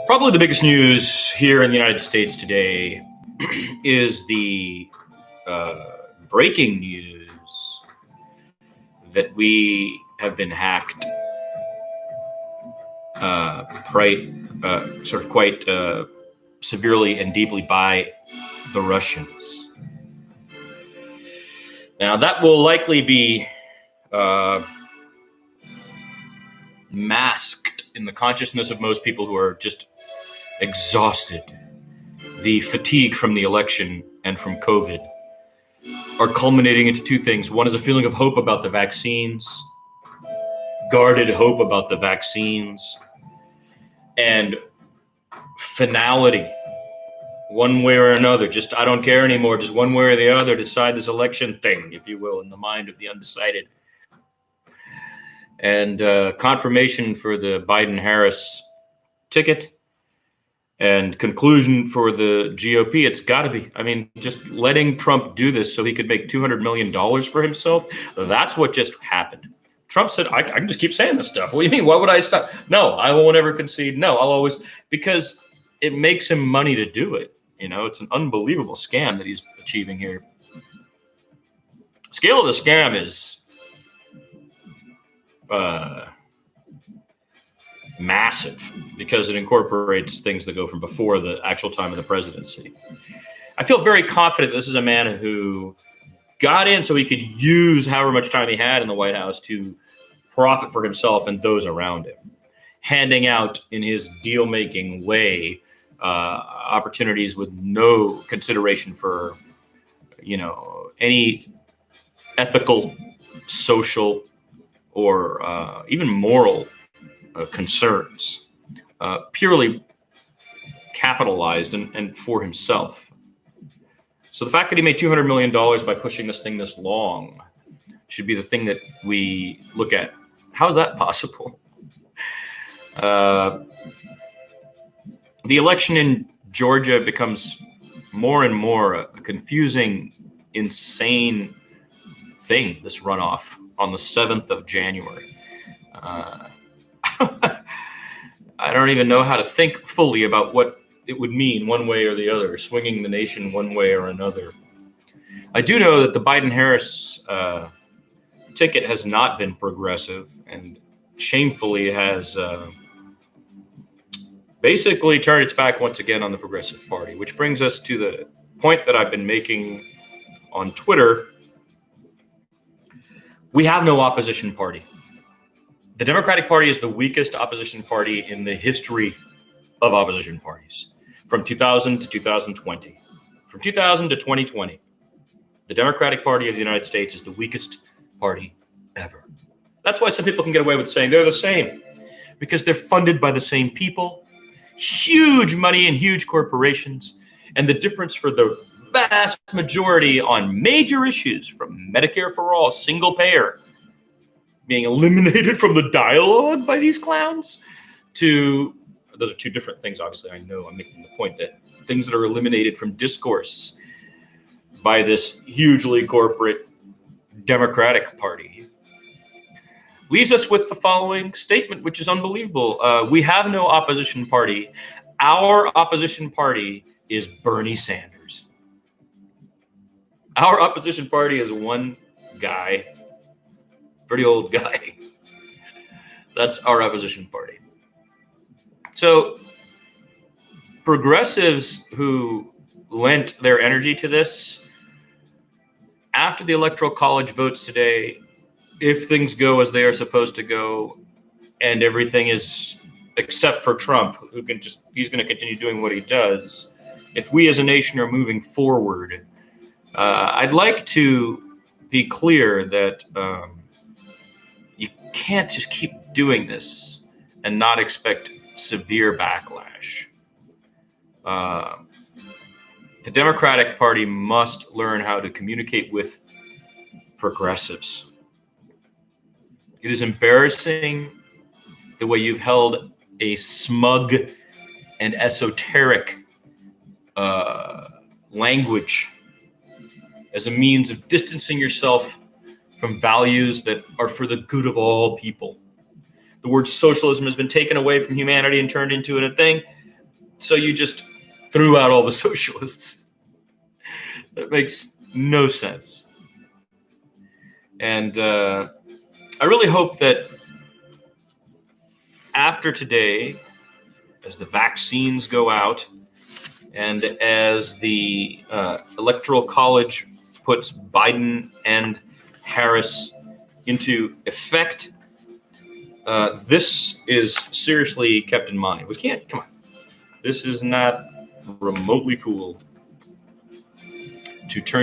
Probably the biggest news here in the United States today is the breaking news that we have been hacked quite severely and deeply by the Russians. Now, that will likely be masked in the consciousness of most people who are just exhausted. The fatigue from the election and from COVID are culminating into two things. One is a feeling of hope about the vaccines, guarded hope about the vaccines, and finality, one way or another. Just, I don't care anymore, just one way or the other, decide this election thing, if you will, in the mind of the undecided. And confirmation for the Biden-Harris ticket and conclusion for the GOP. It's got to be. I mean, just letting Trump do this so he could make $200 million for himself, that's what just happened. Trump said, I can just keep saying this stuff. What do you mean? Why would I stop? No, I won't ever concede. No, I'll always, because it makes him money to do it. You know, it's an unbelievable scam that he's achieving here. Scale of the scam is massive because it incorporates things that go from before the actual time of the presidency. I feel very confident this is a man who got in so he could use however much time he had in the White House to profit for himself and those around him, handing out in his deal-making way opportunities with no consideration for, any ethical, social, or even moral concerns, purely capitalized and for himself. So the fact that he made $200 million by pushing this thing this long should be the thing that we look at. How is that possible? The election in Georgia becomes more and more a confusing, insane thing, this runoff on the 7th of January. I don't even know how to think fully about what it would mean one way or the other, swinging the nation one way or another. I do know that the Biden-Harris ticket has not been progressive and shamefully has basically turned its back once again on the Progressive Party, which brings us to the point that I've been making on Twitter. We have no opposition party. The Democratic Party is the weakest opposition party in the history of opposition parties. From 2000 to 2020, from 2000 to 2020, the Democratic Party of the United States is the weakest party ever. That's why some people can get away with saying they're the same, because they're funded by the same people, huge money and huge corporations, and the difference for the vast majority on major issues, from Medicare for all, single payer, being eliminated from the dialogue by these clowns, to those are two different things. Obviously, I know I'm making the point that things that are eliminated from discourse by this hugely corporate Democratic Party leaves us with the following statement, which is unbelievable. We have no opposition party. Our opposition party is Bernie Sanders. Our opposition party is one guy, pretty old guy. That's our opposition party. So progressives who lent their energy to this, after the Electoral College votes today, if things go as they are supposed to go, and everything is, except for Trump, he's going to continue doing what he does. If we as a nation are moving forward, I'd like to be clear that you can't just keep doing this and not expect severe backlash. The Democratic Party must learn how to communicate with progressives. It is embarrassing the way you've held a smug and esoteric language as a means of distancing yourself from values that are for the good of all people. The word socialism has been taken away from humanity and turned into a thing. So you just threw out all the socialists. That makes no sense. And I really hope that after today, as the vaccines go out and as the Electoral College puts Biden and Harris into effect, this is seriously kept in mind. We can't, come on. This is not remotely cool to turn